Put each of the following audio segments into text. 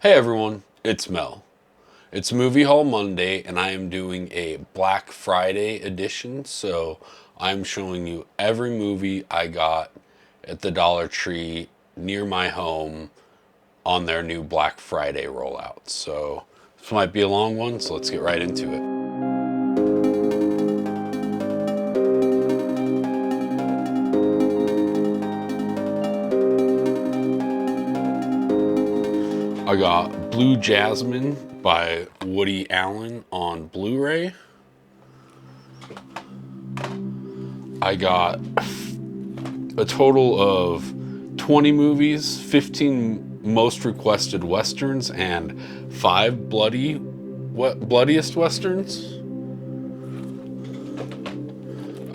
Hey everyone, it's Mel. It's Movie Haul Monday, and I am doing a Black Friday edition. So I'm showing you every movie I got at the Dollar Tree near my home on their new Black Friday rollout. So this might be a long one, so let's get right into it. I got Blue Jasmine by Woody Allen on Blu-ray. I got a total of 20 movies, 15 most requested westerns, and 5 bloodiest westerns.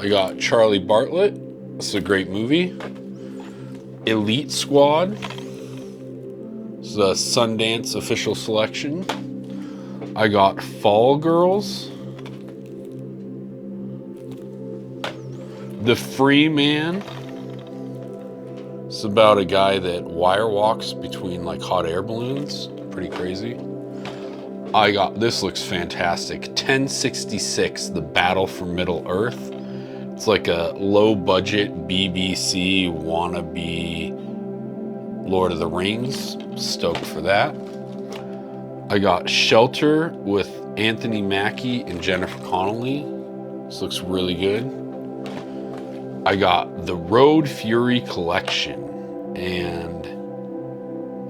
I got Charlie Bartlett. It's a great movie. Elite Squad. It's the Sundance official selection. I got Fall Girls. The Free Man. It's about a guy that wire walks between like hot air balloons. Pretty crazy. I got, this looks fantastic. 1066, The Battle for Middle Earth. It's like a low budget BBC wannabe Lord of the Rings. Stoked for that. I got Shelter with Anthony Mackie and Jennifer Connelly. This looks really good. I got the Road Fury Collection, and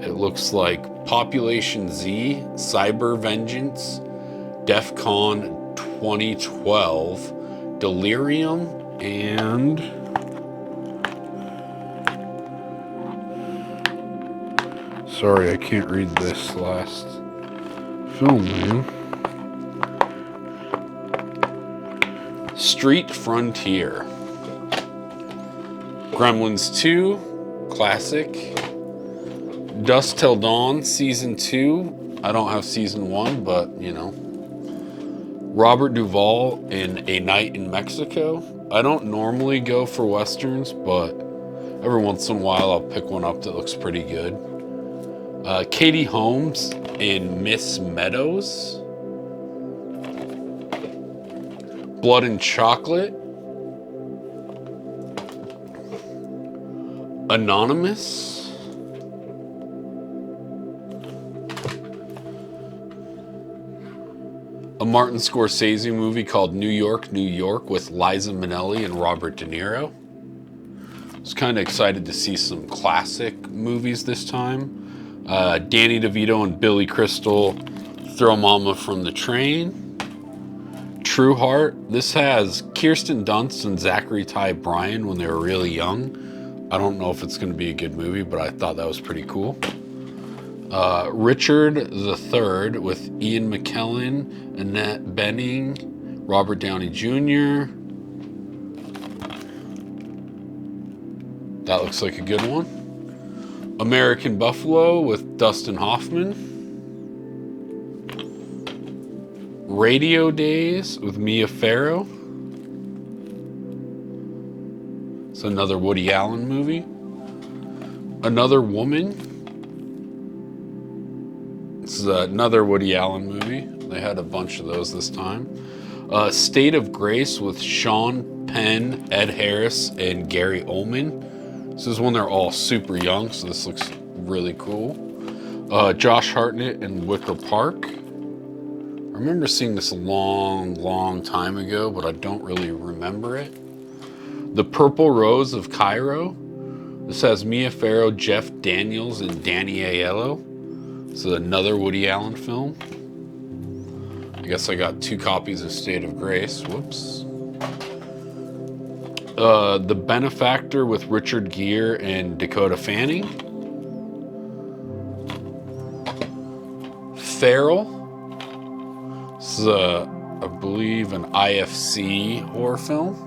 it looks like Population Z, Cyber Vengeance, DEF CON 2012, Delirium, and sorry, I can't read this last film name. Street Frontier. Gremlins 2, classic. Dusk Till Dawn, Season 2. I don't have Season 1, but, you know. Robert Duvall in A Night in Mexico. I don't normally go for westerns, but every once in a while I'll pick one up that looks pretty good. Katie Holmes in Miss Meadows. Blood and Chocolate. Anonymous. A Martin Scorsese movie called New York, New York with Liza Minnelli and Robert De Niro. I was kind of excited to see some classic movies this time. Danny DeVito and Billy Crystal, Throw Mama from the Train. True Heart. This has Kirsten Dunst and Zachary Ty Bryan when they were really young. I don't know if it's going to be a good movie, but I thought that was pretty cool. Richard III with Ian McKellen, Annette Bening, Robert Downey Jr. That looks like a good one. American Buffalo with Dustin Hoffman. Radio Days with Mia Farrow. It's another Woody Allen movie. Another Woman. This is another Woody Allen movie. They had a bunch of those this time. State of Grace with Sean Penn, Ed Harris, and Gary Oldman. This is when they're all super young, so this looks really cool. Josh Hartnett in Wicker Park. I remember seeing this a long time ago, but I don't really remember it. The Purple Rose of Cairo. This has Mia Farrow, Jeff Daniels, and Danny Aiello. This is another Woody Allen film. I guess I got 2 copies of State of Grace. Whoops. The Benefactor with Richard Gere and Dakota Fanning. Feral. This is, I believe, an IFC horror film.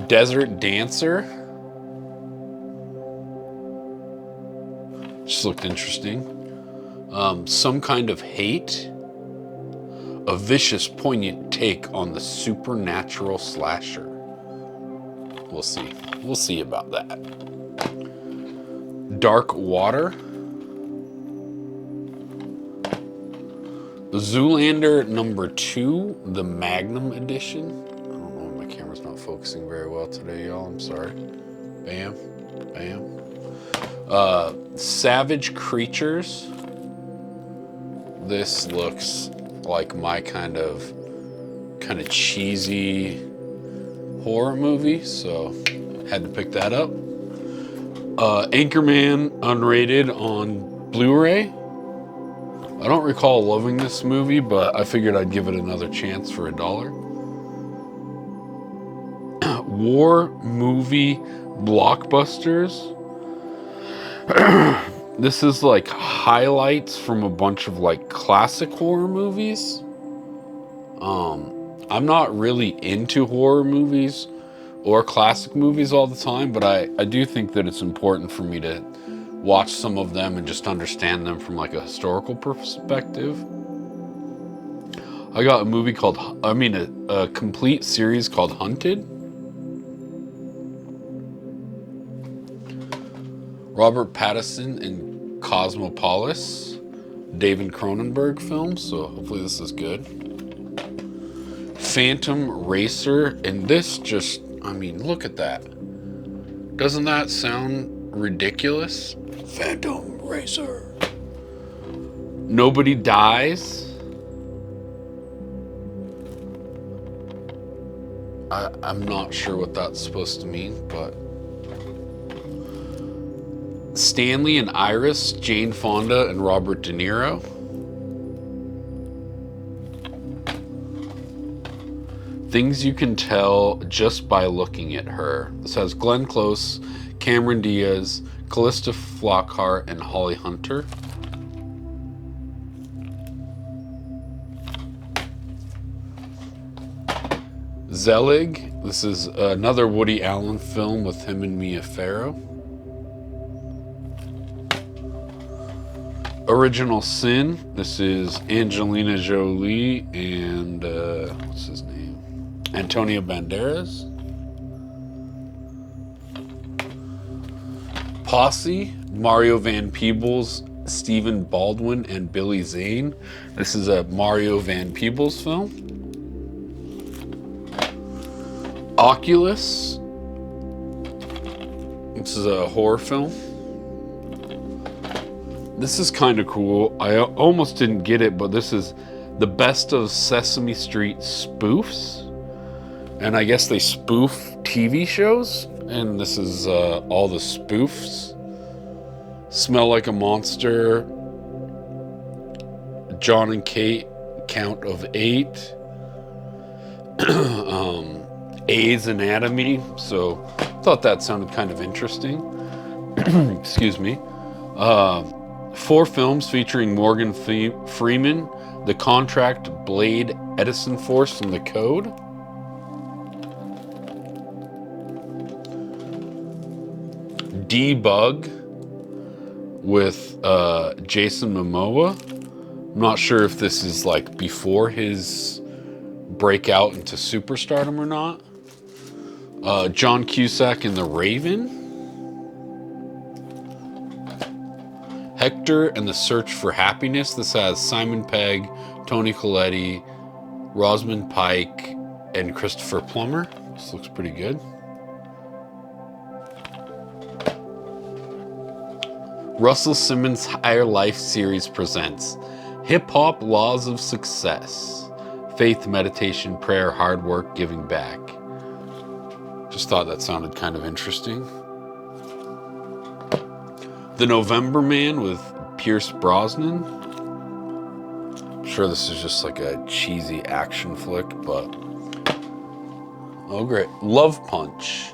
Desert Dancer. Just looked interesting. Some Kind of Hate. A vicious, poignant take on the supernatural slasher. We'll see. We'll see about that. Dark Water. Zoolander #2, the Magnum Edition. I don't know, my camera's not focusing very well today, y'all. I'm sorry. Bam, bam. Savage Creatures. This looks like my kind of cheesy horror movie, so had to pick that up. Anchorman unrated on Blu-ray. I don't recall loving this movie, but I figured I'd give it another chance for $1. War movie blockbusters. This is like highlights from a bunch of like classic horror movies. I'm not really into horror movies or classic movies all the time, but I do think that it's important for me to watch some of them and just understand them from like a historical perspective. I got a movie called, a complete series called Hunted. Robert Pattinson in Cosmopolis, David Cronenberg film, so hopefully this is good. Phantom Racer, and this just, look at that. Doesn't that sound ridiculous? Phantom Racer. Nobody Dies. I'm not sure what that's supposed to mean, but Stanley and Iris, Jane Fonda and Robert De Niro. Things You Can Tell Just by Looking at Her. This has Glenn Close, Cameron Diaz, Callista Flockhart, and Holly Hunter. Zelig. This is another Woody Allen film with him and Mia Farrow. Original Sin. This is Angelina Jolie and what's his name? Antonio Banderas. Posse. Mario Van Peebles, Stephen Baldwin, and Billy Zane. This is a Mario Van Peebles film. Oculus. This is a horror film. This is kind of cool. I almost didn't get it, but this is the best of Sesame Street spoofs. And I guess they spoof TV shows. And this is all the spoofs. Smell Like a Monster. John and Kate, Count of 8. A's Anatomy. So thought that sounded kind of interesting. Excuse me. 4 films featuring Morgan Freeman, The Contract, Blade, Edison Force, and The Code. Debug with Jason Momoa. I'm not sure if this is like before his breakout into superstardom or not. John Cusack in The Raven. Hector and the Search for Happiness. This has Simon Pegg, Toni Collette, Rosamund Pike, and Christopher Plummer. This looks pretty good. Russell Simmons' Higher Life series presents Hip Hop Laws of Success. Faith, meditation, prayer, hard work, giving back. Just thought that sounded kind of interesting. The November Man with Pierce Brosnan. I'm sure this is just like a cheesy action flick, but oh great. Love Punch.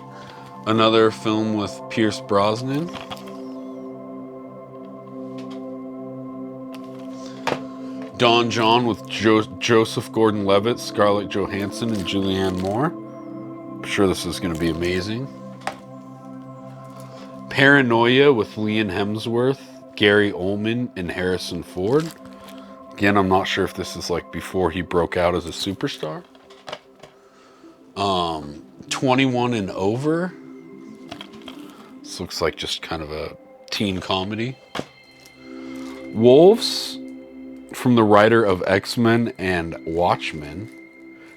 Another film with Pierce Brosnan. Don John with Joseph Gordon-Levitt, Scarlett Johansson, and Julianne Moore. I'm sure this is going to be amazing. Paranoia with Liam Hemsworth, Gary Oldman, and Harrison Ford. Again, I'm not sure if this is like before he broke out as a superstar. 21 and Over. This looks like just kind of a teen comedy. Wolves from the writer of X-Men and Watchmen.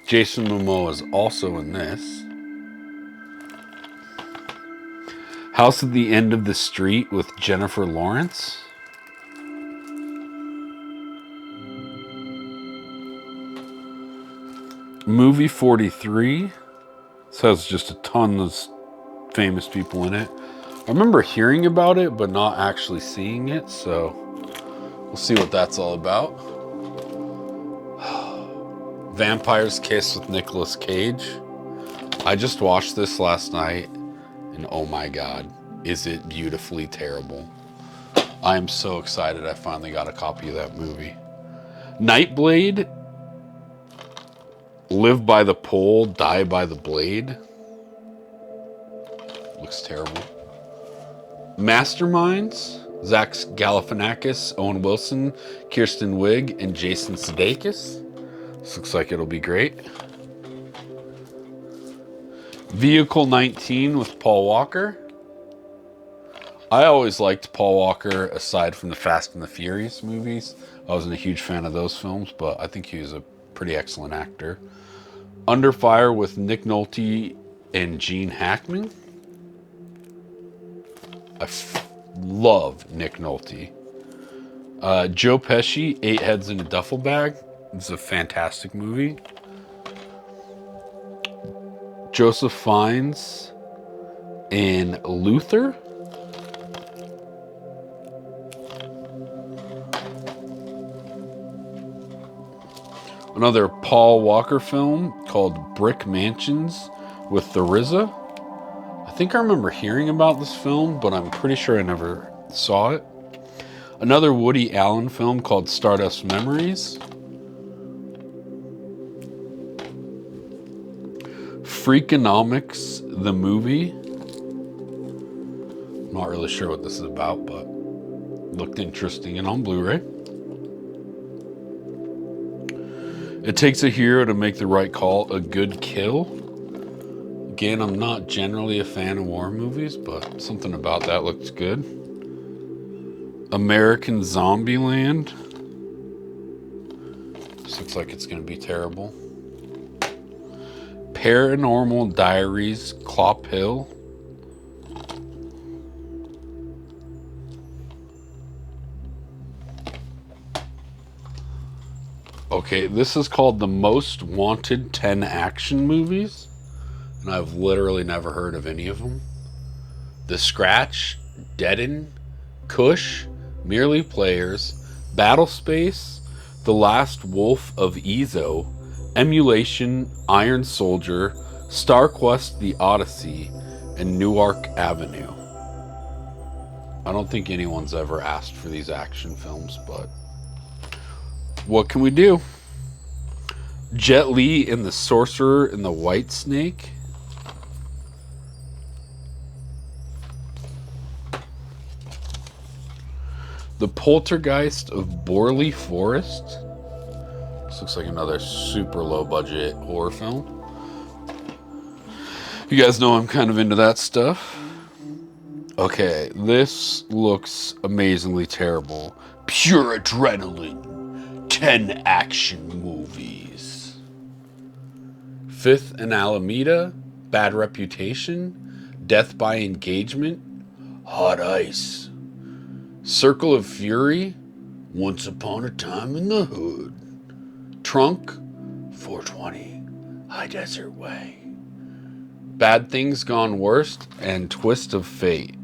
Jason Momoa is also in this. House at the End of the Street with Jennifer Lawrence. Movie 43. This has just a ton of famous people in it. I remember hearing about it, but not actually seeing it, so we'll see what that's all about. Vampire's Kiss with Nicolas Cage. I just watched this last night, and oh my god, is it beautifully terrible. I am so excited I finally got a copy of that movie. Nightblade. Live by the pole, die by the blade. Looks terrible. Masterminds. Zach Galifianakis, Owen Wilson, Kirsten Wiig, and Jason Sudeikis. This looks like it'll be great. Vehicle 19 with Paul Walker. I always liked Paul Walker aside from the Fast and the Furious movies. I wasn't a huge fan of those films, but I think he was a pretty excellent actor. Under Fire with Nick Nolte and Gene Hackman. I love Nick Nolte. Joe Pesci, Eight Heads in a Duffel Bag. It's a fantastic movie. Joseph Fiennes in Luther. Another Paul Walker film called Brick Mansions with the RZA. I think I remember hearing about this film, but I'm pretty sure I never saw it. Another Woody Allen film called Stardust Memories. Freakonomics, the movie. I'm not really sure what this is about, but looked interesting and on Blu-ray. It Takes a Hero to Make the Right Call, A Good Kill. Again, I'm not generally a fan of war movies, but something about that looks good. American Zombieland. This looks like it's going to be terrible. Paranormal Diaries, Clop Hill. Okay, this is called The Most Wanted 10 Action Movies, and I've literally never heard of any of them. The Scratch, Deaden, Kush, Merely Players, Battle Space, The Last Wolf of Ezo, Emulation, Iron Soldier, StarQuest The Odyssey, and Newark Avenue. I don't think anyone's ever asked for these action films, but what can we do? Jet Li and the Sorcerer and the White Snake. The Poltergeist of Borley Forest. This looks like another super low budget horror film. You guys know I'm kind of into that stuff. Okay, this looks amazingly terrible. Pure Adrenaline. 10 action movies. Fifth and Alameda, Bad Reputation, Death by Engagement, Hot Ice, Circle of Fury, Once Upon a Time in the Hood, Trunk, 420, High Desert Way, Bad Things Gone Worst, and Twist of Fate.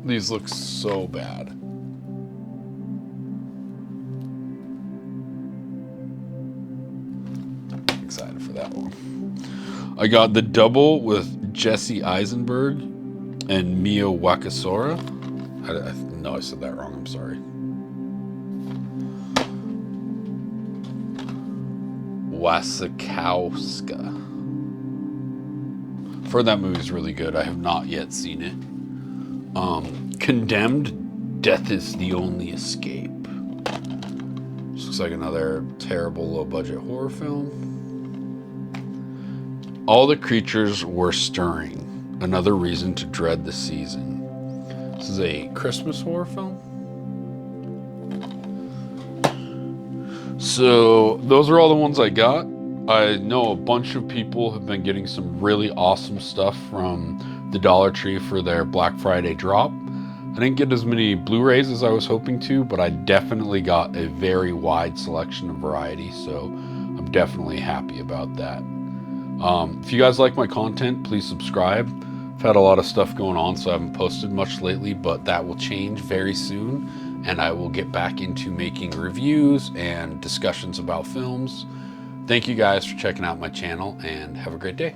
These look so bad. Excited for that one. I got The Double with Jesse Eisenberg and Mio Wakasora. I know I said that wrong, I'm sorry. Wasikowska. I've heard that movie's really good. I have not yet seen it. Condemned, Death is the Only Escape. This looks like another terrible low-budget horror film. All the Creatures Were Stirring. Another reason to dread the season. This is a Christmas horror film. So those are all the ones I got. I know a bunch of people have been getting some really awesome stuff from the Dollar Tree for their Black Friday drop. I didn't get as many Blu-rays as I was hoping to, but I definitely got a very wide selection of variety, so I'm definitely happy about that. If you guys like my content, please subscribe. I've had a lot of stuff going on, so I haven't posted much lately, but that will change very soon, and I will get back into making reviews and discussions about films. Thank you guys for checking out my channel, and have a great day.